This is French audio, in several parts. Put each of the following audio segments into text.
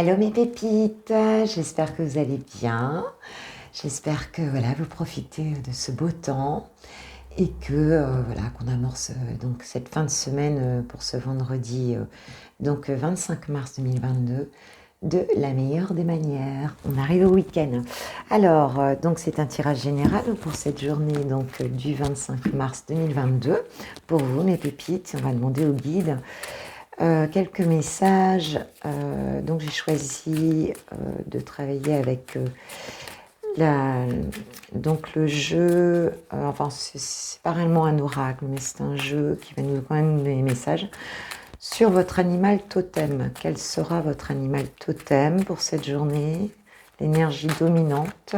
Hello mes pépites, j'espère que vous allez bien. J'espère que voilà, vous profitez de ce beau temps et que voilà, qu'on amorce donc cette fin de semaine pour ce vendredi 25 mars 2022 de la meilleure des manières. On arrive au week-end. Alors donc c'est un tirage général pour cette journée donc du 25 mars 2022 pour vous mes pépites. On va demander au guide quelques messages. Donc j'ai choisi de travailler avec donc le jeu, enfin c'est pas réellement un oracle, mais c'est un jeu qui va nous quand même donner des messages sur votre animal totem. Quel sera votre animal totem pour cette journée? L'énergie dominante.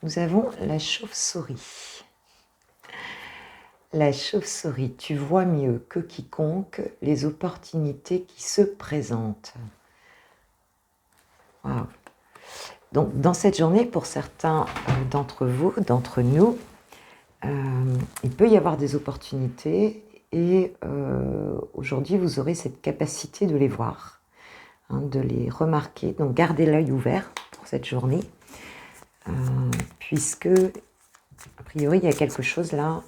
Nous avons la chauve-souris. La chauve-souris, tu vois mieux que quiconque les opportunités qui se présentent. Wow. Donc, dans cette journée, pour certains d'entre vous, d'entre nous, il peut y avoir des opportunités et aujourd'hui, vous aurez cette capacité de les voir, de les remarquer. Donc, gardez l'œil ouvert pour cette journée, puisque, a priori, il y a quelque chose là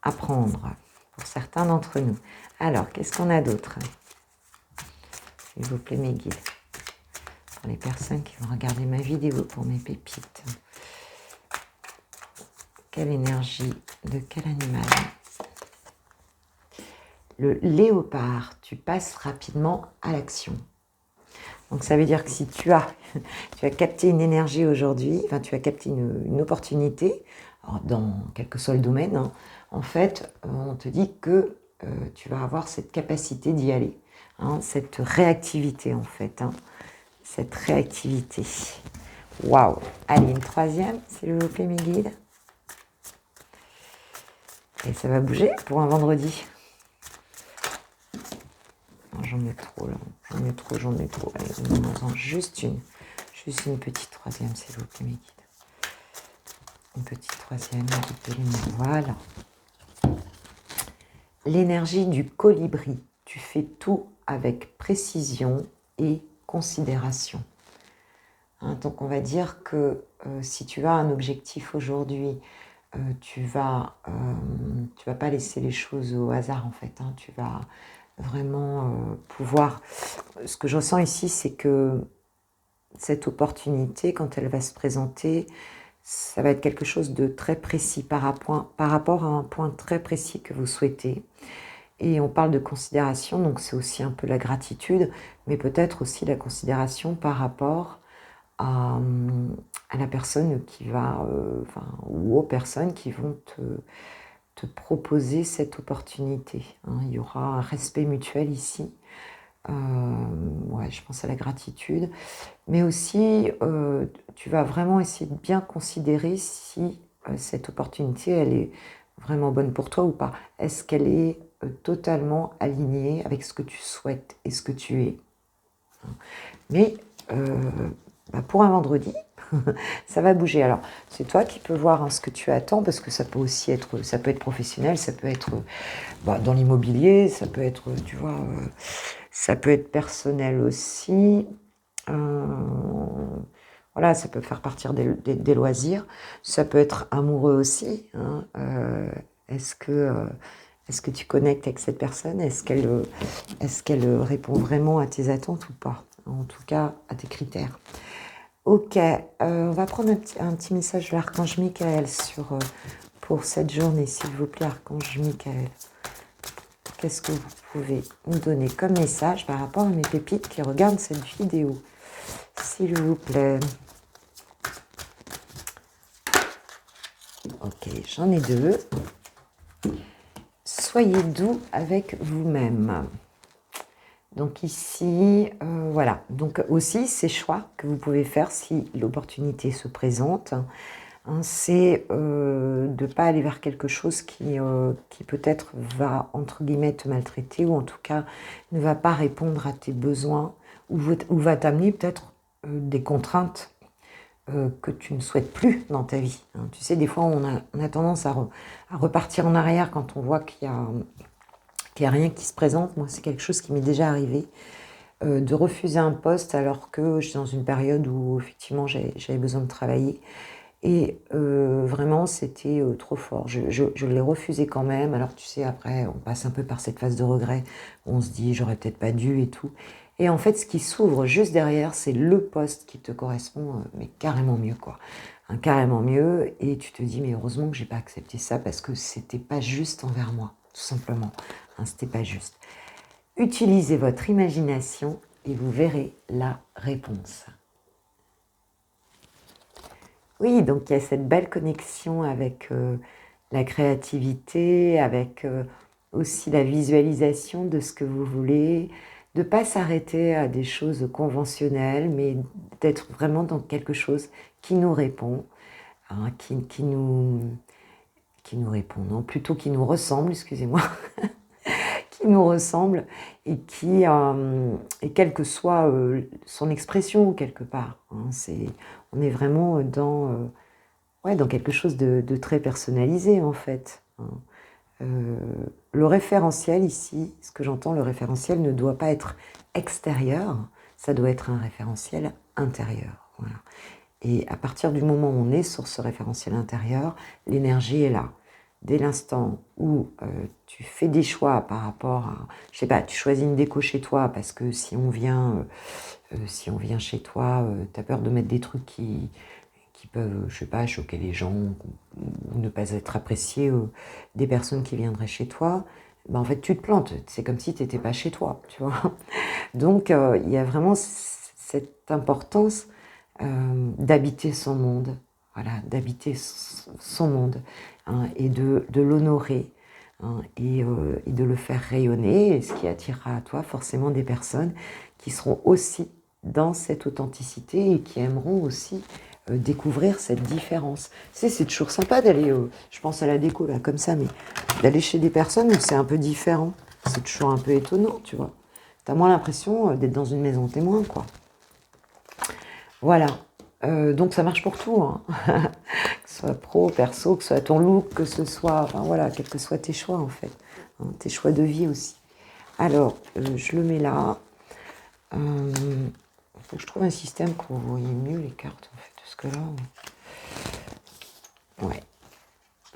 à prendre pour certains d'entre nous. Alors, qu'est-ce qu'on a d'autre? S'il vous plaît, mes guides. Pour les personnes qui vont regarder ma vidéo pour mes pépites. Quelle énergie de quel animal? Le léopard, tu passes rapidement à l'action. Donc ça veut dire que si tu as capté une énergie aujourd'hui, enfin tu as capté une opportunité, dans quel que soit le domaine, en fait, on te dit que tu vas avoir cette capacité d'y aller, cette réactivité en fait, cette réactivité. Waouh! Allez, une troisième, s'il vous plaît, mes guides. Et ça va bouger pour un vendredi. J'en ai trop là, j'en ai trop. Allez, donnez-moi juste une petite troisième, s'il vous plaît, mes guides. Une petite troisième, guide de lumière. Voilà. L'énergie du colibri. Tu fais tout avec précision et considération. Donc on va dire que si tu as un objectif aujourd'hui, tu vas pas laisser les choses au hasard en fait. Tu vas vraiment pouvoir... Ce que je ressens ici, c'est que cette opportunité, quand elle va se présenter, ça va être quelque chose de très précis par rapport à un point très précis que vous souhaitez. Et on parle de considération, donc c'est aussi un peu la gratitude, mais peut-être aussi la considération par rapport à la personne qui va, ou aux personnes qui vont te proposer cette opportunité. Il y aura un respect mutuel ici. Ouais, je pense à la gratitude. Mais aussi, tu vas vraiment essayer de bien considérer si cette opportunité, elle est vraiment bonne pour toi ou pas. Est-ce qu'elle est totalement alignée avec ce que tu souhaites et ce que tu es? Mais pour un vendredi, ça va bouger. Alors, c'est toi qui peux voir ce que tu attends, parce que ça peut aussi être, ça peut être professionnel, ça peut être dans l'immobilier, ça peut être, tu vois, ça peut être personnel aussi. Voilà, ça peut faire partir des loisirs. Ça peut être amoureux aussi. Est-ce que tu connectes avec cette personne? Est-ce qu'elle répond vraiment à tes attentes ou pas? En tout cas, à tes critères. Ok, on va prendre un petit message de l'archange Michael pour cette journée, s'il vous plaît, archange Michael. Qu'est-ce que vous pouvez nous donner comme message par rapport à mes pépites qui regardent cette vidéo? S'il vous plaît. Ok, j'en ai deux. Soyez doux avec vous-même. Donc ici, voilà. Donc aussi, ces choix que vous pouvez faire si l'opportunité se présente, c'est de ne pas aller vers quelque chose qui peut-être va, entre guillemets, te maltraiter ou en tout cas ne va pas répondre à tes besoins ou va t'amener peut-être des contraintes que tu ne souhaites plus dans ta vie. Tu sais, des fois, on a tendance à repartir en arrière quand on voit qu'il y a rien qui se présente. Moi, c'est quelque chose qui m'est déjà arrivé. de refuser un poste alors que j'étais dans une période où effectivement j'avais besoin de travailler. Et vraiment, c'était trop fort. Je l'ai refusé quand même. Alors, tu sais, après, on passe un peu par cette phase de regret. Où on se dit, j'aurais peut-être pas dû et tout. Et en fait, ce qui s'ouvre juste derrière, c'est le poste qui te correspond, mais carrément mieux, quoi. Hein, carrément mieux. Et tu te dis, mais heureusement que j'ai pas accepté ça parce que c'était pas juste envers moi, tout simplement. Hein, c'était pas juste. Utilisez votre imagination et vous verrez la réponse. Oui, donc il y a cette belle connexion avec la créativité, avec aussi la visualisation de ce que vous voulez, de ne pas s'arrêter à des choses conventionnelles, mais d'être vraiment dans quelque chose qui nous répond, hein, qui nous répond, non, plutôt qui nous ressemble, excusez-moi, qui nous ressemble et quelle que soit son expression quelque part. Hein, on est vraiment dans quelque chose de très personnalisé en fait. Hein. Le référentiel ici, ce que j'entends, le référentiel ne doit pas être extérieur, ça doit être un référentiel intérieur. Voilà. Et à partir du moment où on est sur ce référentiel intérieur, l'énergie est là. Dès l'instant où tu fais des choix par rapport à, je sais pas, tu choisis une déco chez toi parce que si on vient chez toi, tu as peur de mettre des trucs qui peuvent, je sais pas, choquer les gens ou ne pas être appréciés des personnes qui viendraient chez toi, ben en fait tu te plantes, c'est comme si tu n'étais pas chez toi, tu vois. Donc il y a vraiment cette importance d'habiter son monde, voilà, d'habiter son monde, hein, et de l'honorer, hein, et de le faire rayonner, ce qui attirera à toi forcément des personnes qui seront aussi dans cette authenticité et qui aimeront aussi découvrir cette différence. C'est toujours sympa d'aller, je pense à la déco là comme ça, mais d'aller chez des personnes où c'est un peu différent. C'est toujours un peu étonnant, tu vois. T'as moins l'impression d'être dans une maison témoin, quoi. Voilà. Donc ça marche pour tout, hein. Que ce soit pro, perso, que ce soit ton look, que ce soit, enfin voilà, quels que soient tes choix en fait, hein, tes choix de vie aussi. Alors, je le mets là. Faut que je trouve un système pour vous voyez mieux les cartes en fait, parce que là, ouais,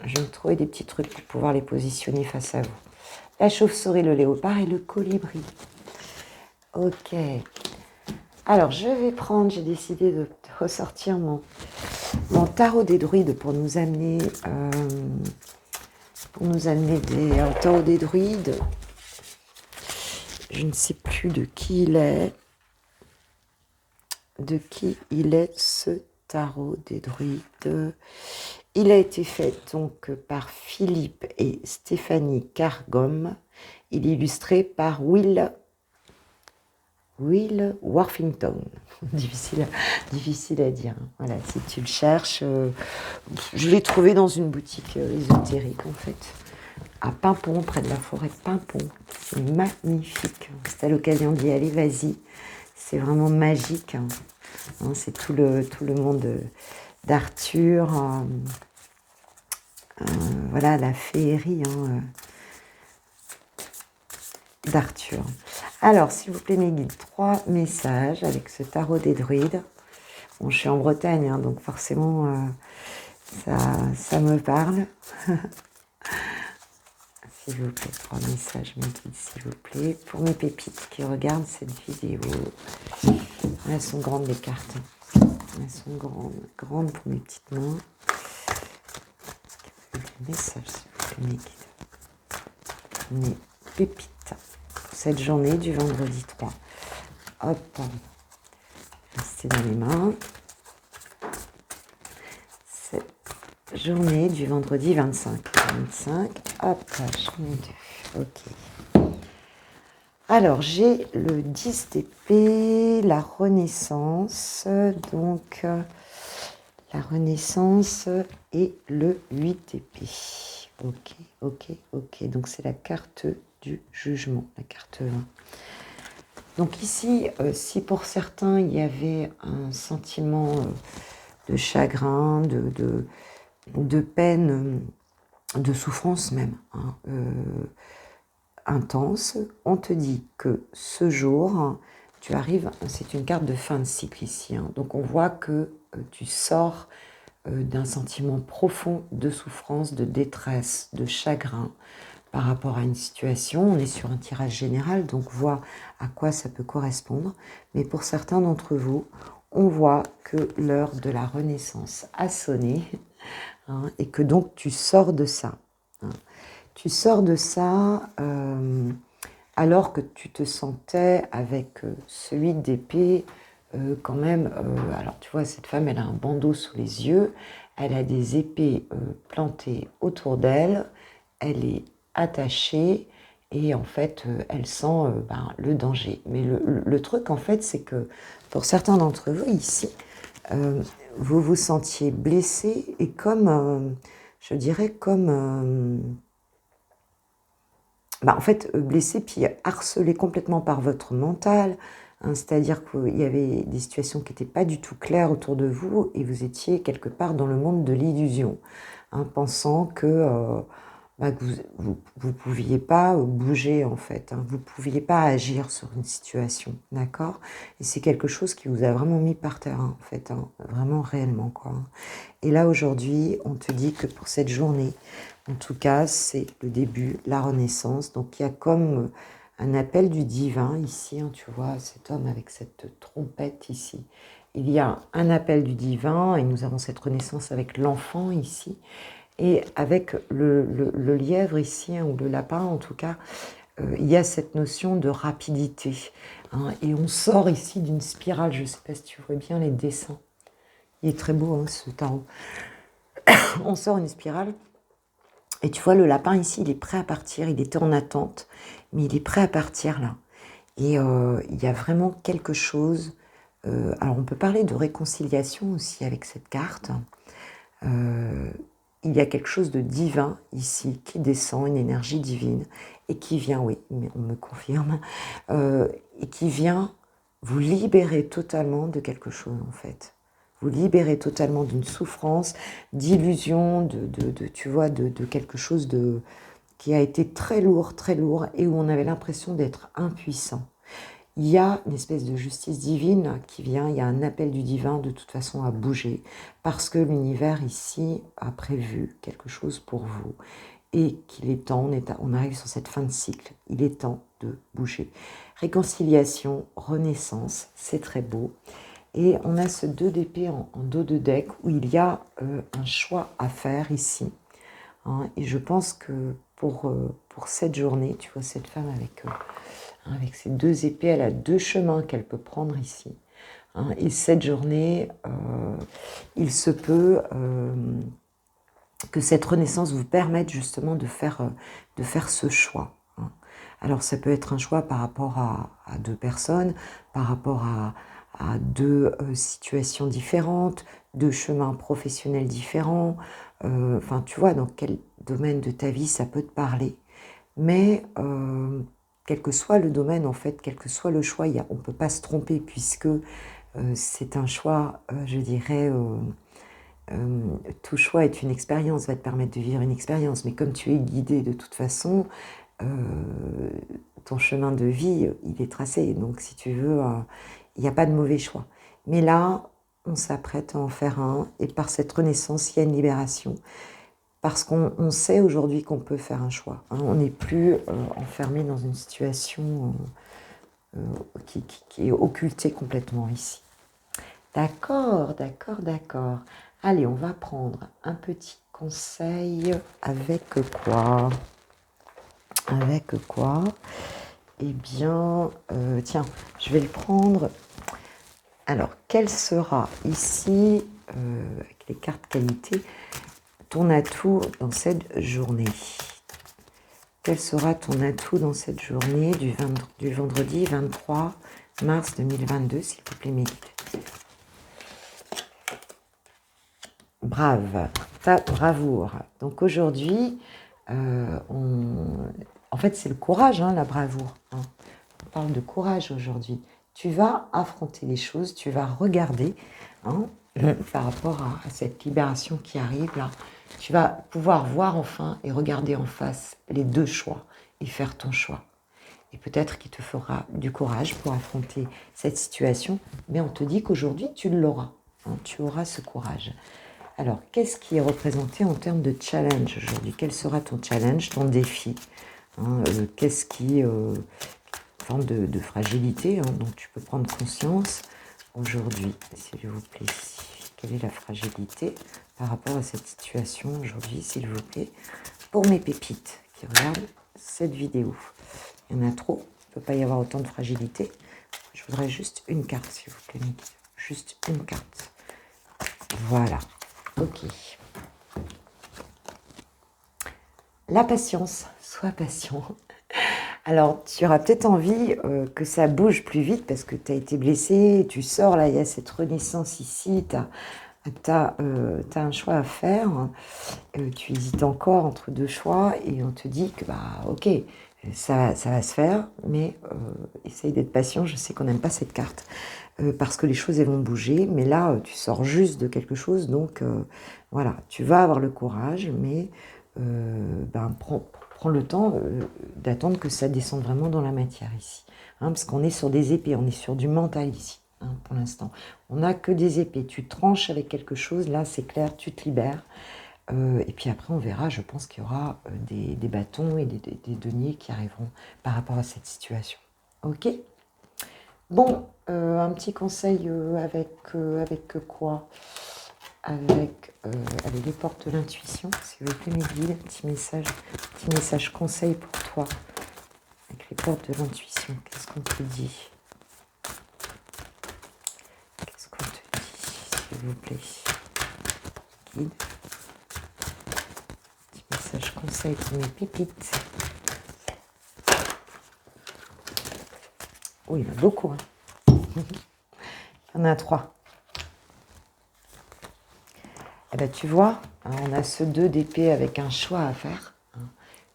je vais me trouver des petits trucs pour pouvoir les positionner face à vous. La chauve-souris, le léopard et le colibri. Ok. Alors, je vais prendre, j'ai décidé de ressortir mon tarot des druides pour nous amener un tarot des druides. Je ne sais plus de qui il est. De qui il est ce tarot des druides. Il a été fait donc par Philippe et Stéphanie Cargom. Il est illustré par Will Worthington. difficile à dire. Voilà, si tu le cherches, je l'ai trouvé dans une boutique ésotérique en fait, à Pimpon, près de la forêt de Pimpon. C'est magnifique. Si tu as l'occasion d'y aller, vas-y. C'est vraiment magique. Hein. C'est tout le monde d'Arthur. Voilà, la féerie d'Arthur. Alors, s'il vous plaît, mes guides, 3 messages avec ce tarot des druides. Bon, je suis en Bretagne, hein, donc forcément, ça me parle. S'il vous plaît, 3 messages, mes guides, s'il vous plaît. Pour mes pépites qui regardent cette vidéo. Elles sont grandes, les cartes. Elles sont grandes pour mes petites mains. Des messages, s'il vous plaît, mes guides. Mes pépites. Cette journée du vendredi 3. Hop, c'est dans les mains. Cette journée du vendredi 25. 25, hop, journée 2. Ok. Alors, j'ai le 10 d'épée, la renaissance, donc la renaissance et le 8 d'épée. Ok. Donc, c'est la carte du jugement, la carte 20. Donc ici, si pour certains, il y avait un sentiment de chagrin, de peine, de souffrance même, intense, on te dit que ce jour tu arrives, c'est une carte de fin de cycle ici, hein. Donc on voit que tu sors d'un sentiment profond de souffrance, de détresse, de chagrin par rapport à une situation. On est sur un tirage général, donc vois à quoi ça peut correspondre. Mais pour certains d'entre vous, on voit que l'heure de la renaissance a sonné, hein, et que donc tu sors de ça, hein. Tu sors de ça alors que tu te sentais avec ce 8 d'épée quand même. Alors tu vois, cette femme, elle a un bandeau sous les yeux, elle a des épées plantées autour d'elle, elle est attachée et en fait, elle sent le danger. Mais le truc, en fait, c'est que pour certains d'entre vous ici, vous vous sentiez blessé et comme, je dirais, comme en fait, blessé puis harcelé complètement par votre mental, hein, c'est-à-dire qu'il y avait des situations qui n'étaient pas du tout claires autour de vous et vous étiez quelque part dans le monde de l'illusion, hein, pensant que vous pouviez pas bouger en fait, hein, vous pouviez pas agir sur une situation, d'accord? Et c'est quelque chose qui vous a vraiment mis par terre, hein, en fait, hein, vraiment réellement, quoi, hein. Et là, aujourd'hui, on te dit que pour cette journée, en tout cas, c'est le début, la renaissance. Donc, il y a comme un appel du divin ici, hein, tu vois, cet homme avec cette trompette ici. Il y a un appel du divin et nous avons cette renaissance avec l'enfant ici. Et avec le lièvre ici, hein, ou le lapin en tout cas, il y a cette notion de rapidité, hein. Et on sort ici d'une spirale. Je ne sais pas si tu vois bien les dessins. Il est très beau, hein, ce tarot. On sort une spirale. Et tu vois, le lapin ici, il est prêt à partir. Il était en attente, mais il est prêt à partir là. Et il y a vraiment quelque chose. Alors, on peut parler de réconciliation aussi avec cette carte. Il y a quelque chose de divin ici qui descend, une énergie divine, et qui vient, oui, mais on me confirme, et qui vient vous libérer totalement de quelque chose en fait. Vous libérer totalement d'une souffrance, d'illusion, tu vois, de quelque chose qui a été très lourd, et où on avait l'impression d'être impuissant. Il y a une espèce de justice divine qui vient, il y a un appel du divin de toute façon à bouger, parce que l'univers ici a prévu quelque chose pour vous, et qu'il est temps, on arrive sur cette fin de cycle, il est temps de bouger. Réconciliation, renaissance, c'est très beau. Et on a ce 2 d'épée en dos de deck où il y a un choix à faire ici, hein, et je pense que pour cette journée, tu vois cette femme avec ses 2 épées, elle a 2 chemins qu'elle peut prendre ici, hein, et cette journée, il se peut que cette renaissance vous permette justement de faire ce choix, hein. Alors ça peut être un choix par rapport à 2 personnes, par rapport à 2 situations différentes, 2 chemins professionnels différents, enfin tu vois dans quel domaine de ta vie ça peut te parler. Mais quel que soit le domaine en fait, quel que soit le choix, on ne peut pas se tromper puisque c'est un choix, je dirais, tout choix est une expérience, va te permettre de vivre une expérience, mais comme tu es guidé de toute façon, ton chemin de vie, il est tracé. Donc si tu veux, il n'y a pas de mauvais choix. Mais là, on s'apprête à en faire un, et par cette renaissance, il y a une libération. Parce qu'on sait aujourd'hui qu'on peut faire un choix, hein. On n'est plus enfermé dans une situation qui est occultée complètement ici. D'accord, d'accord, d'accord. Allez, on va prendre un petit conseil avec quoi? Avec quoi? Eh bien, tiens, je vais le prendre. Alors, quel sera ici, avec les cartes qualité, ton atout dans cette journée? Quel sera ton atout dans cette journée du vendredi 23 mars 2022, s'il vous plaît, médite. Brave, ta bravoure. Donc aujourd'hui, en fait, c'est le courage, hein, la bravoure, hein. On parle de courage aujourd'hui. Tu vas affronter les choses, tu vas regarder, hein, par rapport à cette libération qui arrive là. Tu vas pouvoir voir enfin et regarder en face les 2 choix et faire ton choix. et peut-être qu'il te fera du courage pour affronter cette situation, mais on te dit qu'aujourd'hui, tu l'auras, hein, tu auras ce courage. Alors, qu'est-ce qui est représenté en termes de challenge aujourd'hui? Quel sera ton challenge, ton défi, hein, qu'est-ce qui... forme de fragilité, hein, dont tu peux prendre conscience aujourd'hui, s'il vous plaît. Quelle est la fragilité par rapport à cette situation aujourd'hui, s'il vous plaît, pour mes pépites qui regardent cette vidéo. Il y en a trop, il ne peut pas y avoir autant de fragilité. Je voudrais juste une carte, s'il vous plaît, Mickey. Juste une carte. Voilà. Ok. La patience. Sois patient. Alors, tu auras peut-être envie que ça bouge plus vite parce que tu as été blessé, tu sors, là, il y a cette renaissance ici, tu as un choix à faire, tu hésites encore entre deux choix et on te dit que, bah, ok, ça va se faire, mais essaye d'être patient, je sais qu'on n'aime pas cette carte, parce que les choses, elles vont bouger, mais là, tu sors juste de quelque chose, donc voilà, tu vas avoir le courage, mais ben, prends le temps d'attendre que ça descende vraiment dans la matière ici. Hein, parce qu'on est sur des épées, on est sur du mental ici, hein, pour l'instant. On n'a que des épées. Tu tranches avec quelque chose, là c'est clair, tu te libères. Et puis après on verra, je pense qu'il y aura des bâtons et des deniers qui arriveront par rapport à cette situation. Ok? Bon, un petit conseil avec quoi? Avec les portes de l'intuition, s'il vous plaît, mes guides, petit message conseil pour toi, avec les portes de l'intuition, qu'est-ce qu'on te dit? Qu'est-ce qu'on te dit, s'il vous plaît, guide? Petit message conseil pour mes pépites. Oh, il y en a beaucoup, hein. Il y en a 3. Eh ben, tu vois, hein, on a ce 2 d'épée avec un choix à faire. Hein.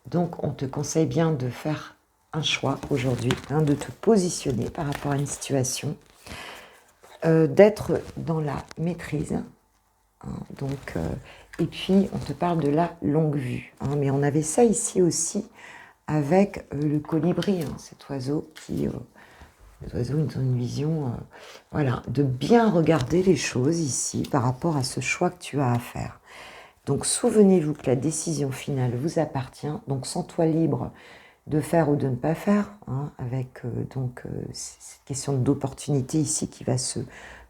Donc, on te conseille bien de faire un choix aujourd'hui, hein, de te positionner par rapport à une situation, d'être dans la maîtrise. Hein, donc, et puis, on te parle de la longue vue. Hein, mais on avait ça ici aussi avec le colibri, hein, cet oiseau qui... les oiseaux, ils ont une vision, voilà, de bien regarder les choses ici par rapport à ce choix que tu as à faire. Donc, souvenez-vous que la décision finale vous appartient. Donc, sens-toi libre de faire ou de ne pas faire, hein, avec cette question d'opportunité ici qui va se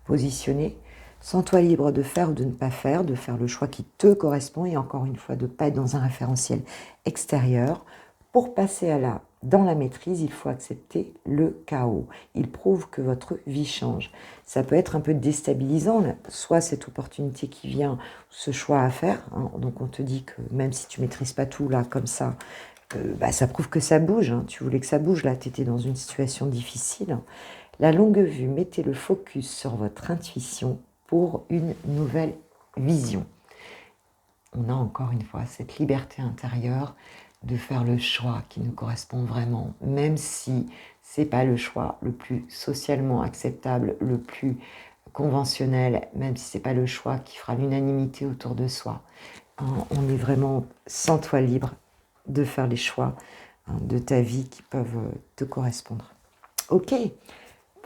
positionner. Sens-toi libre de faire ou de ne pas faire, de faire le choix qui te correspond et encore une fois, de ne pas être dans un référentiel extérieur. Pour passer dans la maîtrise, il faut accepter le chaos. Il prouve que votre vie change. Ça peut être un peu déstabilisant, soit cette opportunité qui vient, ce choix à faire. Hein, donc on te dit que même si tu ne maîtrises pas tout là comme ça, bah, ça prouve que ça bouge. Hein. Tu voulais que ça bouge, là tu étais dans une situation difficile. La longue vue, mettez le focus sur votre intuition pour une nouvelle vision. On a encore une fois cette liberté intérieure de faire le choix qui nous correspond vraiment, même si c'est pas le choix le plus socialement acceptable, le plus conventionnel, même si c'est pas le choix qui fera l'unanimité autour de soi. Hein, on est vraiment sans toi libre de faire les choix, hein, de ta vie qui peuvent te correspondre. Ok,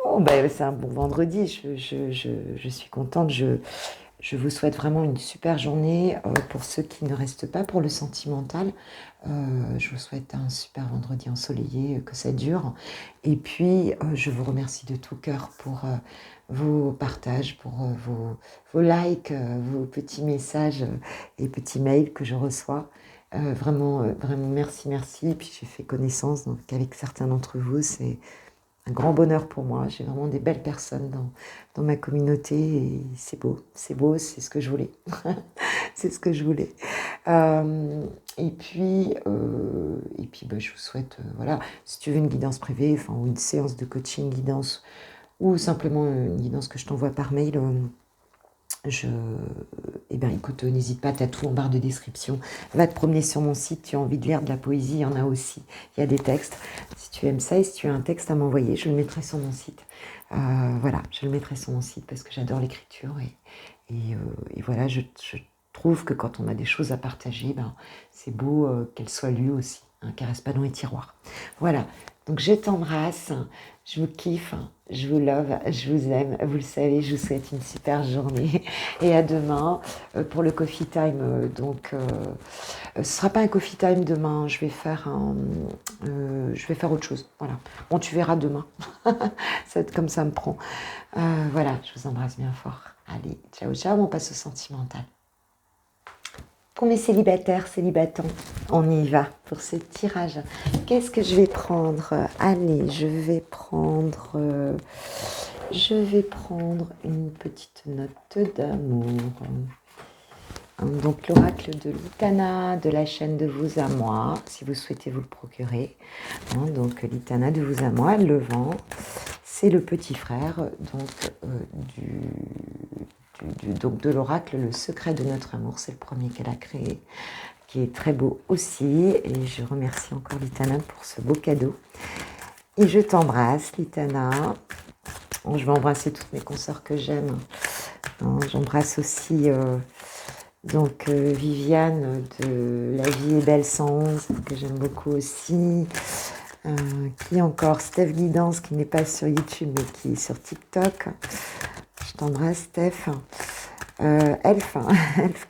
bon, ben, c'est un bon vendredi, je suis contente, je vous souhaite vraiment une super journée. Pour ceux qui ne restent pas pour le sentimental, je vous souhaite un super vendredi ensoleillé, que ça dure. Et puis, je vous remercie de tout cœur pour vos partages, pour vos likes, vos petits messages et petits mails que je reçois. Vraiment, vraiment, merci, merci. Et puis, j'ai fait connaissance donc, avec certains d'entre vous. C'est un grand bonheur pour moi. J'ai vraiment des belles personnes dans ma communauté et c'est beau, c'est ce que je voulais. C'est ce que je voulais. Et puis bah, je vous souhaite, voilà, si tu veux une guidance privée, enfin, ou une séance de coaching guidance, ou simplement une guidance que je t'envoie par mail, eh bien, écoute, n'hésite pas, tu as tout en barre de description. Va te promener sur mon site, tu as envie de lire de la poésie, il y en a aussi. Il y a des textes. Si tu aimes ça et si tu as un texte à m'envoyer, je le mettrai sur mon site. Voilà, je le mettrai sur mon site parce que j'adore l'écriture. Et voilà, je trouve que quand on a des choses à partager, ben, c'est beau qu'elles soient lues aussi, hein, qu'elles ne restent pas dans les tiroirs. Voilà. Donc je t'embrasse, je vous kiffe, je vous love, je vous aime, vous le savez, je vous souhaite une super journée et à demain pour le coffee time. Ce ne sera pas un coffee time demain, je vais faire autre chose. Voilà. Bon, tu verras demain. Comme ça me prend. Voilà, je vous embrasse bien fort. Allez, ciao, ciao, on passe au sentimental. Pour mes célibataires, célibatants, on y va pour ce tirage. Qu'est-ce que je vais prendre? Allez, je vais prendre une petite note d'amour. Donc l'oracle de l'Itana, de la chaîne de vous à moi, si vous souhaitez vous le procurer. Donc l'Itana de vous à moi, le vent, c'est le petit frère donc de l'oracle, le secret de notre amour, c'est le premier qu'elle a créé, qui est très beau aussi. Et je remercie encore l'Itana pour ce beau cadeau. Et je t'embrasse, l'Itana. Je vais embrasser toutes mes consoeurs que j'aime. J'embrasse aussi Viviane de La vie est belle 111, que j'aime beaucoup aussi. Qui encore? Steph Guidance, qui n'est pas sur YouTube, mais qui est sur TikTok. Je t'embrasse, Steph. Elf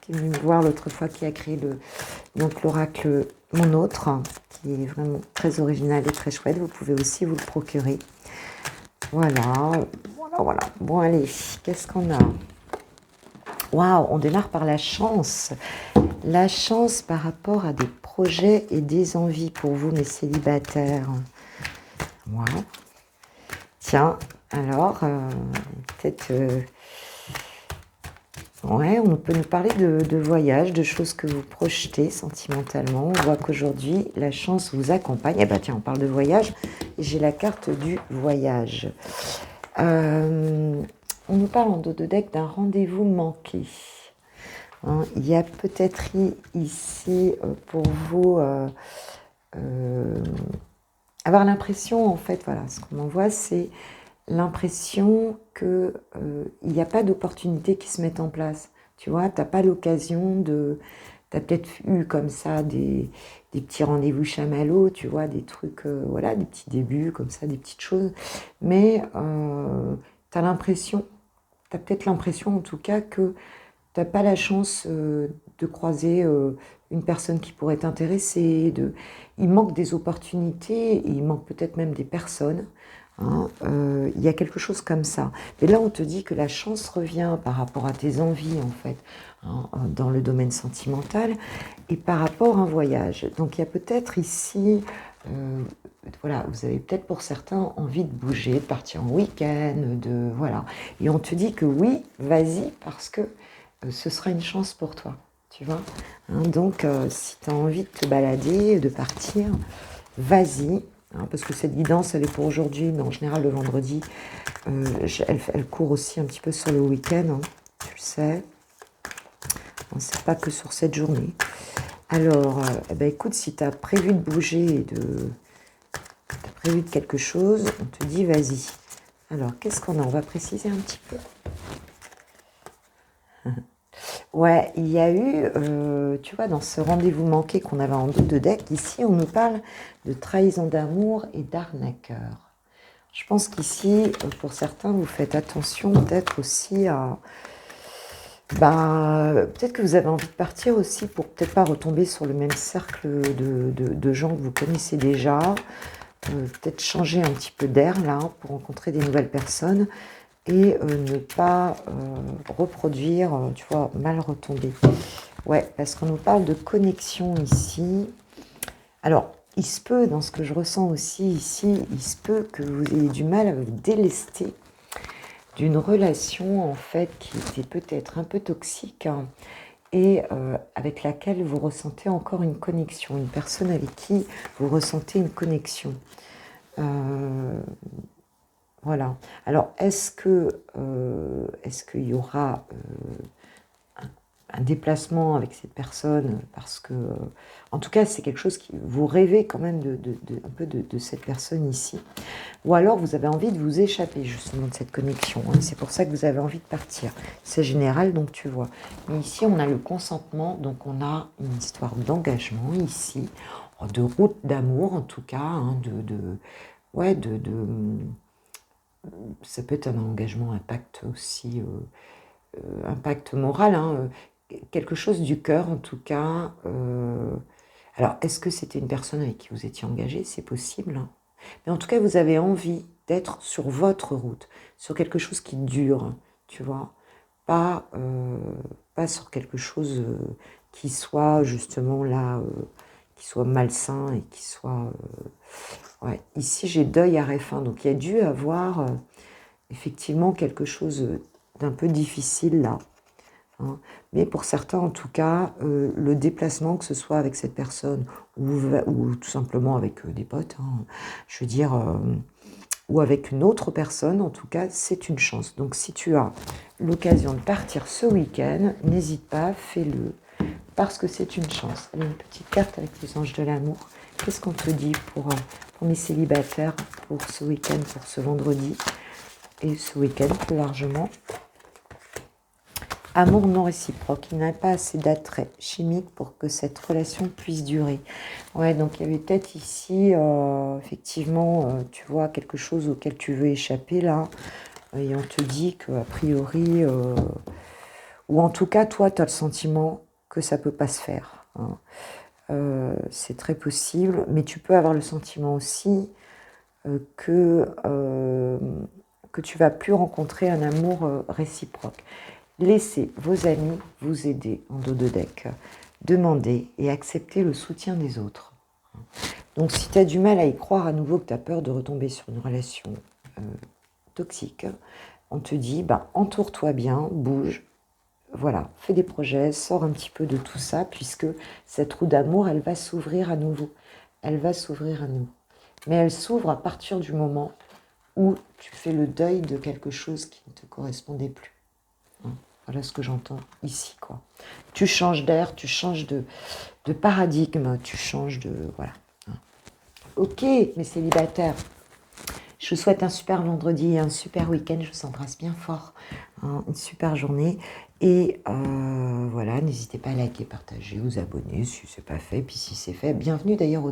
qui est venu me voir l'autre fois, qui a créé l'oracle Mon Autre, qui est vraiment très original et très chouette. Vous pouvez aussi vous le procurer. Voilà. Bon, allez, qu'est-ce qu'on a? Waouh, on démarre par la chance. La chance par rapport à des projets et des envies pour vous, mes célibataires. Waouh. Tiens, alors, peut-être... ouais, on peut nous parler de voyages, de choses que vous projetez sentimentalement. On voit qu'aujourd'hui, la chance vous accompagne. Eh bien, tiens, on parle de voyage. Et j'ai la carte du voyage. On nous parle en dos de deck d'un rendez-vous manqué. Il y a peut-être ici, pour vous, avoir l'impression, en fait, voilà, ce qu'on en voit, c'est l'impression qu'il n'y a pas d'opportunité qui se mettent en place. Tu vois, tu n'as pas l'occasion de... Tu as peut-être eu comme ça des petits rendez-vous chamallows, tu vois, des trucs, voilà, des petits débuts comme ça, des petites choses. Mais tu as peut-être l'impression en tout cas que tu n'as pas la chance de croiser une personne qui pourrait t'intéresser. Il manque des opportunités, il manque peut-être même des personnes. Il y a quelque chose comme ça. Et là, on te dit que la chance revient par rapport à tes envies, en fait, dans le domaine sentimental, et par rapport à un voyage. Donc, il y a peut-être ici, voilà, vous avez peut-être pour certains envie de bouger, de partir en week-end, voilà. Et on te dit que oui, vas-y, parce que ce sera une chance pour toi, tu vois. Donc, si tu as envie de te balader, de partir, vas-y. Parce que cette guidance, elle est pour aujourd'hui, mais en général, le vendredi, elle court aussi un petit peu sur le week-end, tu le sais. C'est pas que sur cette journée. Alors, écoute, si tu as prévu de bouger, t'as prévu de quelque chose, on te dit, vas-y. Alors, qu'est-ce qu'on a? On va préciser un petit peu. Ouais, il y a eu, tu vois, dans ce rendez-vous manqué qu'on avait en dos de deck, ici, on nous parle de trahison d'amour et d'arnaqueur. Je pense qu'ici, pour certains, vous faites attention peut-être aussi à... peut-être que vous avez envie de partir aussi pour peut-être pas retomber sur le même cercle de gens que vous connaissez déjà. Peut-être changer un petit peu d'air, là, pour rencontrer des nouvelles personnes. Et ne pas reproduire, tu vois, mal retomber. Ouais, parce qu'on nous parle de connexion ici. Alors, il se peut, dans ce que je ressens aussi ici, il se peut que vous ayez du mal à vous délester d'une relation, en fait, qui était peut-être un peu toxique, et avec laquelle vous ressentez encore une connexion, une personne avec qui vous ressentez une connexion. Voilà. Alors, est-ce qu'il y aura un déplacement avec cette personne, parce que, en tout cas, c'est quelque chose qui vous rêvez quand même un peu de cette personne ici. Ou alors, vous avez envie de vous échapper justement de cette connexion. Hein. C'est pour ça que vous avez envie de partir. C'est général, donc tu vois. Mais ici, on a le consentement, donc on a une histoire d'engagement ici, de route d'amour en tout cas, hein, ouais, ça peut être un engagement, un pacte aussi, un pacte moral, hein, quelque chose du cœur en tout cas. Alors, est-ce que c'était une personne avec qui vous étiez engagé? C'est possible. Hein. Mais en tout cas, vous avez envie d'être sur votre route, sur quelque chose qui dure, tu vois. Pas sur quelque chose qui soit justement là, qui soit malsain et qui soit... ouais. Ici, j'ai deuil à fin, donc il y a dû avoir effectivement quelque chose d'un peu difficile là. Hein. Mais pour certains, en tout cas, le déplacement, que ce soit avec cette personne ou tout simplement avec des potes, hein, je veux dire, ou avec une autre personne, en tout cas, c'est une chance. Donc, si tu as l'occasion de partir ce week-end, n'hésite pas, fais-le, parce que c'est une chance. Allez, une petite carte avec les anges de l'amour. Qu'est-ce qu'on te dit pour mes célibataires, pour ce week-end, pour ce vendredi, et ce week-end plus largement? Amour non réciproque, il n'a pas assez d'attrait chimique pour que cette relation puisse durer. Ouais, donc il y avait peut-être ici, effectivement, tu vois, quelque chose auquel tu veux échapper là, et on te dit qu'a priori, ou en tout cas, toi, tu as le sentiment que ça ne peut pas se faire. Hein. C'est très possible, mais tu peux avoir le sentiment aussi que tu ne vas plus rencontrer un amour réciproque. Laissez vos amis vous aider en dos de deck. Demandez et acceptez le soutien des autres. Donc si tu as du mal à y croire à nouveau, que tu as peur de retomber sur une relation toxique, on te dit, entoure-toi bien, bouge, voilà, fais des projets, sors un petit peu de tout ça, puisque cette roue d'amour, elle va s'ouvrir à nouveau. Elle va s'ouvrir à nouveau. Mais elle s'ouvre à partir du moment où tu fais le deuil de quelque chose qui ne te correspondait plus. Voilà ce que j'entends ici, quoi. Tu changes d'air, tu changes de paradigme, tu changes de... Voilà. Ok, mes célibataires, je vous souhaite un super vendredi, un super week-end, je vous embrasse bien fort, hein, une super journée. Et voilà, n'hésitez pas à liker, partager, vous abonner si ce n'est pas fait. Puis si c'est fait, bienvenue d'ailleurs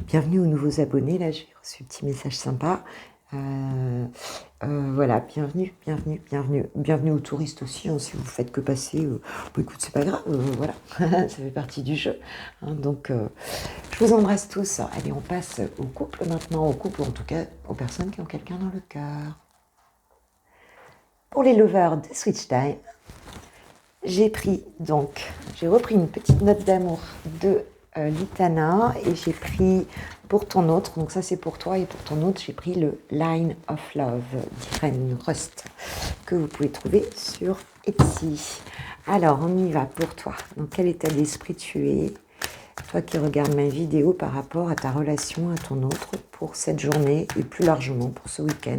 bienvenue aux nouveaux abonnés. Là, j'ai reçu un petit message sympa. Voilà, bienvenue aux touristes aussi, hein, si vous faites que passer, écoute, c'est pas grave, voilà, ça fait partie du jeu, hein, donc je vous embrasse tous. Allez, on passe au couple maintenant, au couple, ou en tout cas aux personnes qui ont quelqu'un dans le cœur. Pour les lovers de Switch Time, j'ai repris une petite note d'amour de Litana, et j'ai pris pour ton autre, donc ça c'est pour toi, et pour ton autre j'ai pris le Line of Love d'Irene Rust, que vous pouvez trouver sur Etsy. Alors on y va pour toi. Dans quel état d'esprit tu es, toi qui regardes ma vidéo, par rapport à ta relation à ton autre pour cette journée et plus largement pour ce week-end,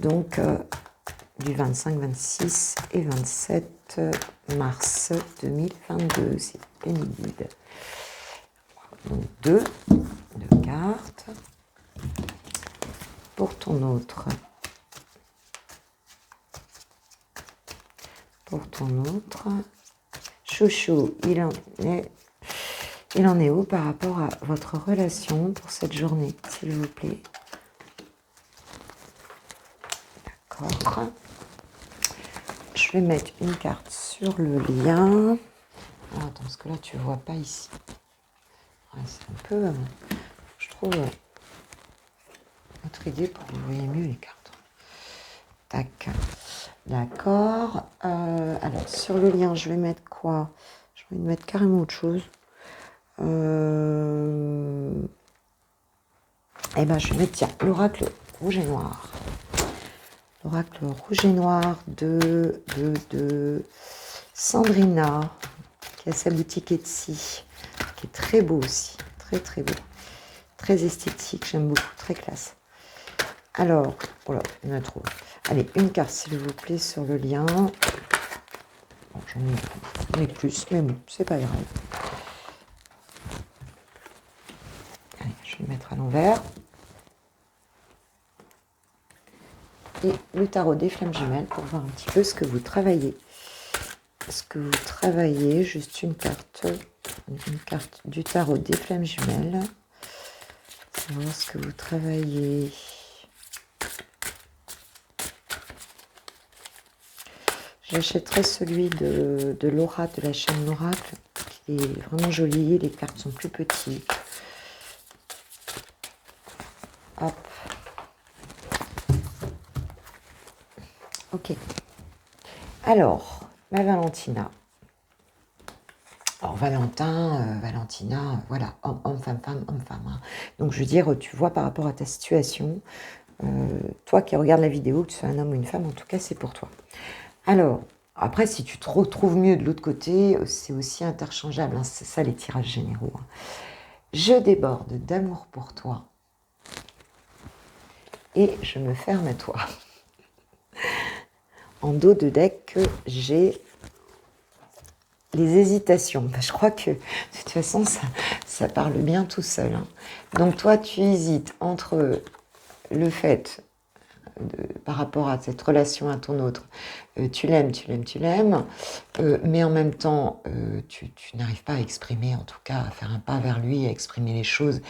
donc du 25, 26 et 27 mars 2022, c'est pénible. Donc deux cartes pour ton autre. Chouchou, il en est où par rapport à votre relation pour cette journée, s'il vous plaît? D'accord. Je vais mettre une carte sur le lien. Alors, attends, parce que là, tu ne vois pas ici. Ouais, c'est un peu, je trouve, notre idée pour que vous voyez mieux les cartes. Tac. D'accord. Alors, sur le lien, je vais mettre quoi? Je vais mettre carrément autre chose. Je vais mettre, tiens, l'oracle rouge et noir. L'oracle rouge et noir de Sandrina, qui a sa boutique Etsy, qui est très beau aussi, très très beau, très esthétique, j'aime beaucoup, très classe. Alors, voilà, il y en a trop. Allez, une carte s'il vous plaît sur le lien. Bon, j'en ai plus, mais bon, c'est pas grave. Allez, je vais le mettre à l'envers. Et le tarot des flammes jumelles pour voir un petit peu ce que vous travaillez. Juste une carte du tarot des flammes jumelles. Pour voir ce que vous travaillez. J'achèterai celui de Laura, de la chaîne l'Oracle, qui est vraiment joli. Les cartes sont plus petites. Hop. Ok. Alors, ma Valentina. Alors, Valentina, voilà, homme, femme, homme-femme. Hein. Donc, je veux dire, tu vois par rapport à ta situation, toi qui regardes la vidéo, que tu sois un homme ou une femme, en tout cas, c'est pour toi. Alors, après, si tu te retrouves mieux de l'autre côté, c'est aussi interchangeable. Hein, c'est ça les tirages généraux. Hein. Je déborde d'amour pour toi et je me ferme à toi. En dos de deck, j'ai les hésitations. Je crois que de toute façon, ça parle bien tout seul. Hein. Donc toi, tu hésites entre le fait, par rapport à cette relation à ton autre, tu l'aimes, mais en même temps, tu n'arrives pas à exprimer, en tout cas, à faire un pas vers lui, à exprimer les choses.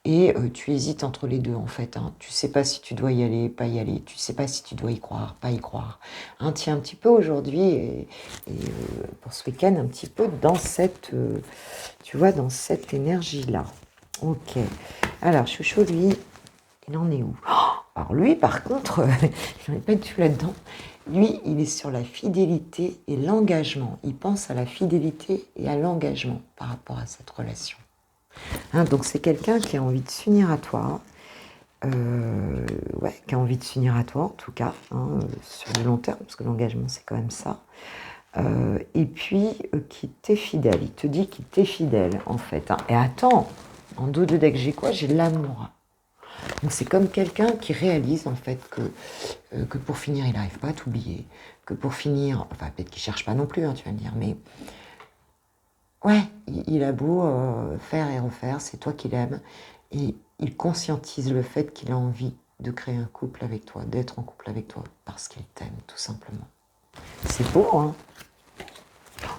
Et tu hésites entre les deux, en fait. Hein. Tu ne sais pas si tu dois y aller, pas y aller. Tu ne sais pas si tu dois y croire, pas y croire. Hein, tu es un petit peu aujourd'hui, et pour ce week-end, un petit peu dans cette, tu vois, dans cette énergie-là. Ok. Alors, Chouchou, lui, il en est où? Alors lui, par contre, il n'en est pas du tout là-dedans. Lui, il est sur la fidélité et l'engagement. Il pense à la fidélité et à l'engagement par rapport à cette relation. Hein, donc c'est quelqu'un qui a envie de s'unir à toi, qui a envie de s'unir à toi en tout cas, hein, sur le long terme, parce que l'engagement c'est quand même ça. Et puis qui t'est fidèle, il te dit qu'il t'est fidèle en fait. Hein. Et attends, en dos de deck j'ai quoi? J'ai l'amour. Donc c'est comme quelqu'un qui réalise en fait que pour finir il n'arrive pas à t'oublier, que pour finir, enfin peut-être qu'il ne cherche pas non plus, hein, tu vas me dire, mais ouais, il a beau faire et refaire, c'est toi qui l'aimes. Et il conscientise le fait qu'il a envie de créer un couple avec toi, d'être en couple avec toi, parce qu'il t'aime, tout simplement. C'est beau, hein?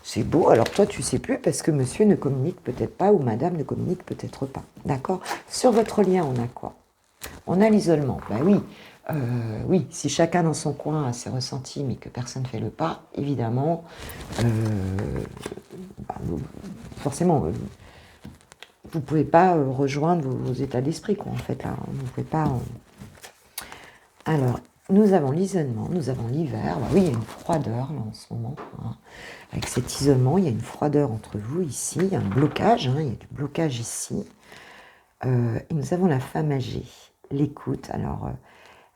C'est beau, alors toi tu sais plus parce que monsieur ne communique peut-être pas ou madame ne communique peut-être pas. D'accord? Sur votre lien, on a quoi? On a l'isolement. Ben oui, oui, si chacun dans son coin a ses ressentis mais que personne ne fait le pas, évidemment, forcément, vous ne pouvez pas rejoindre vos états d'esprit, quoi, en fait, là. Vous ne pouvez pas... Alors, nous avons l'isolement, nous avons l'hiver. Bah oui, il y a une froideur, là, en ce moment. Hein. Avec cet isolement, il y a une froideur entre vous, ici. Il y a un blocage, hein, il y a du blocage ici. Et nous avons la femme âgée, l'écoute. Alors,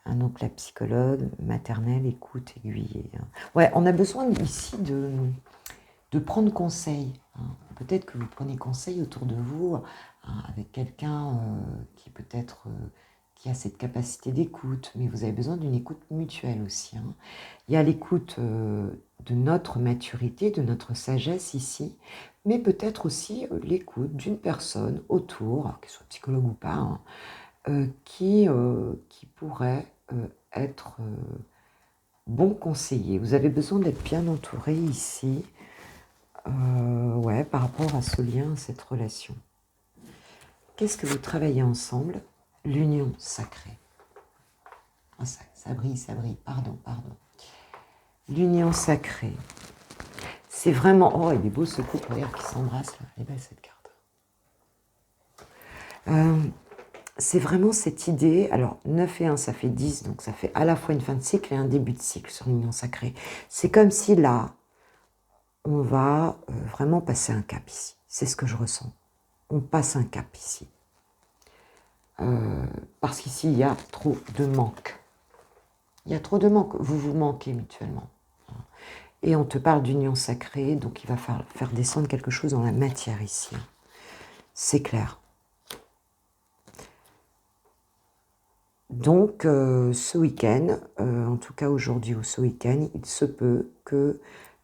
donc la psychologue maternelle, écoute, aiguillée. Hein. Ouais, on a besoin ici de prendre conseil. Hein. Peut-être que vous prenez conseil autour de vous hein, avec quelqu'un qui peut-être qui a cette capacité d'écoute, mais vous avez besoin d'une écoute mutuelle aussi. Hein. Il y a l'écoute de notre maturité, de notre sagesse ici, mais peut-être aussi l'écoute d'une personne autour, qu'elle soit psychologue ou pas, hein, qui pourrait être bon conseiller. Vous avez besoin d'être bien entouré ici. Ouais, par rapport à ce lien, à cette relation. Qu'est-ce que vous travaillez ensemble? L'union sacrée. Oh, ça brille, pardon. L'union sacrée. C'est vraiment... Oh, il est beau ce couple, regarde, qui s'embrasse, là. Elle est belle, cette carte. C'est vraiment cette idée... Alors, 9 et 1, ça fait 10, donc ça fait à la fois une fin de cycle et un début de cycle sur l'union sacrée. C'est comme si là, on va vraiment passer un cap ici. C'est ce que je ressens. On passe un cap ici. Parce qu'ici, il y a trop de manque. Il y a trop de manque. Vous vous manquez mutuellement. Et on te parle d'union sacrée, donc il va faire descendre quelque chose dans la matière ici. C'est clair. Donc, ce week-end, en tout cas aujourd'hui ou ce week-end, il se peut que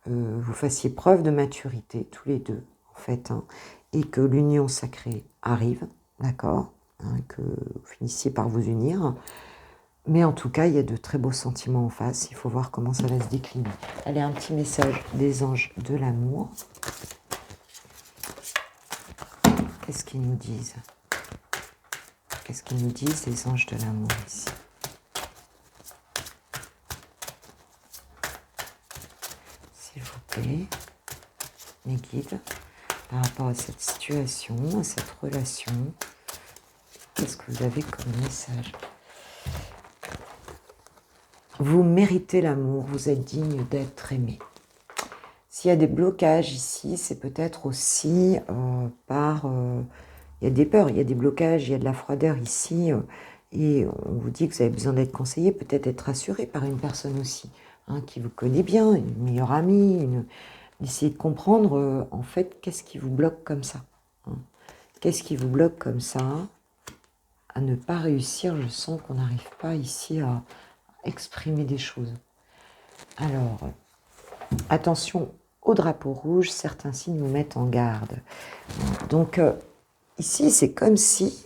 vous fassiez preuve de maturité, tous les deux, en fait, hein, et que l'union sacrée arrive, d'accord, hein, que vous finissiez par vous unir. Mais en tout cas, il y a de très beaux sentiments en face. Il faut voir comment ça va se décliner. Allez, un petit message des anges de l'amour. Qu'est-ce qu'ils nous disent? Qu'est-ce qu'ils nous disent, les anges de l'amour, ici? S'il vous plaît, mes guides, par rapport à cette situation, à cette relation, qu'est-ce que vous avez comme message? Vous méritez l'amour, vous êtes digne d'être aimé. S'il y a des blocages ici, c'est peut-être aussi il y a des peurs, il y a des blocages, il y a de la froideur ici, et on vous dit que vous avez besoin d'être conseillé, peut-être être rassuré par une personne aussi, hein, qui vous connaît bien, une meilleure amie, d'essayer de comprendre, en fait, qu'est-ce qui vous bloque comme ça, hein. Qu'est-ce qui vous bloque comme ça à ne pas réussir? Je sens qu'on n'arrive pas ici à exprimer des choses. Alors, attention au drapeau rouge, certains signes nous mettent en garde. Donc, ici, c'est comme si,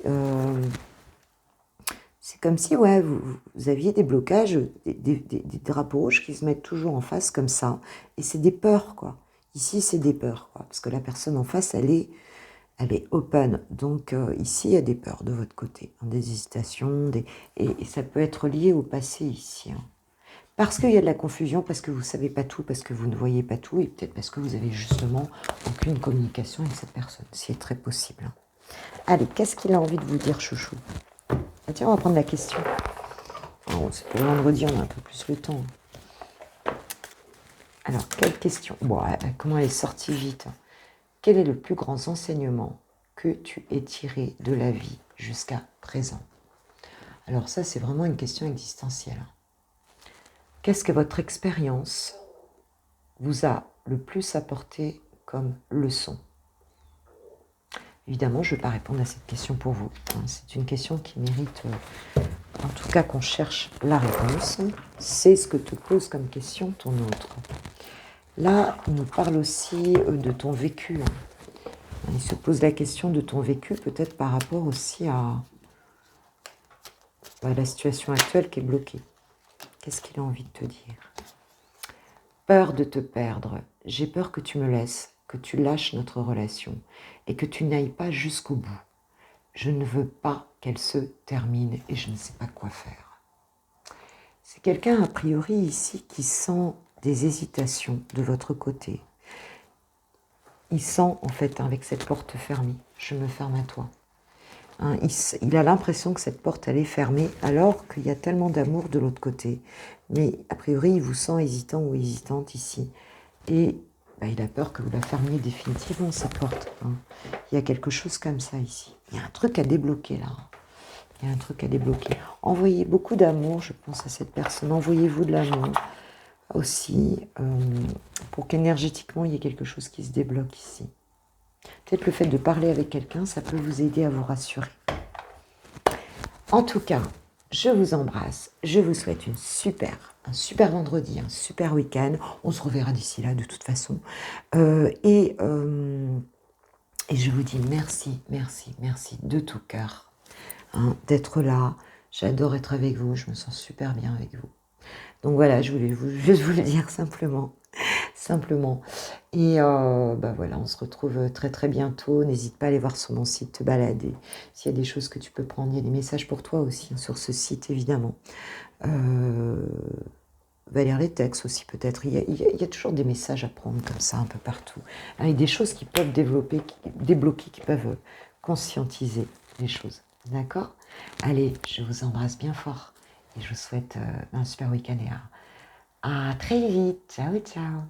ouais, vous aviez des blocages, des drapeaux rouges qui se mettent toujours en face comme ça. Et c'est des peurs, quoi. Ici, c'est des peurs, quoi. Parce que la personne en face, elle est open. Donc, ici, il y a des peurs de votre côté, hein, des hésitations, et ça peut être lié au passé ici, hein. Parce qu'il y a de la confusion, parce que vous ne savez pas tout, parce que vous ne voyez pas tout, et peut-être parce que vous avez justement aucune communication avec cette personne. C'est très possible, hein. Allez, qu'est-ce qu'il a envie de vous dire, chouchou? Ah, tiens, on va prendre la question. Oh, c'est que le vendredi, on a un peu plus le temps. Alors, quelle question? Bon, comment elle est sortie vite? Quel est le plus grand enseignement que tu aies tiré de la vie jusqu'à présent? Alors ça, c'est vraiment une question existentielle. Qu'est-ce que votre expérience vous a le plus apporté comme leçon? Évidemment, je ne vais pas répondre à cette question pour vous, hein. C'est une question qui mérite, en tout cas, qu'on cherche la réponse. C'est ce que te pose comme question ton autre. Là, il nous parle aussi de ton vécu, hein. Il se pose la question de ton vécu, peut-être par rapport aussi à la situation actuelle qui est bloquée. Qu'est-ce qu'il a envie de te dire? Peur de te perdre. J'ai peur que tu me laisses, que tu lâches notre relation et que tu n'ailles pas jusqu'au bout. Je ne veux pas qu'elle se termine et je ne sais pas quoi faire. C'est quelqu'un, a priori, ici, qui sent des hésitations de votre côté. Il sent, en fait, avec cette porte fermée, je me ferme à toi. Hein, il a l'impression que cette porte, elle est fermée, alors qu'il y a tellement d'amour de l'autre côté. Mais, a priori, il vous sent hésitant ou hésitante ici. Et il a peur que vous la fermiez définitivement, cette porte, hein. Il y a quelque chose comme ça ici. Il y a un truc à débloquer, là. Il y a un truc à débloquer. Envoyez beaucoup d'amour, je pense, à cette personne. Envoyez-vous de l'amour aussi, pour qu'énergétiquement, il y ait quelque chose qui se débloque ici. Peut-être le fait de parler avec quelqu'un, ça peut vous aider à vous rassurer. En tout cas, je vous embrasse. Je vous souhaite un super vendredi, un super week-end. On se reverra d'ici là, de toute façon. Et je vous dis merci, merci, merci de tout cœur, hein, d'être là. J'adore être avec vous. Je me sens super bien avec vous. Donc voilà, je voulais juste vous le dire simplement. Et voilà, on se retrouve très très bientôt. N'hésite pas à aller voir sur mon site, te balader. S'il y a des choses que tu peux prendre, il y a des messages pour toi aussi, hein, sur ce site, évidemment. Va lire les textes aussi, peut-être. Il y a toujours des messages à prendre comme ça, un peu partout. Avec des choses qui peuvent débloquer, qui peuvent conscientiser les choses. D'accord? Allez, je vous embrasse bien fort. Et je vous souhaite un super week-end et à très vite. Ciao, ciao.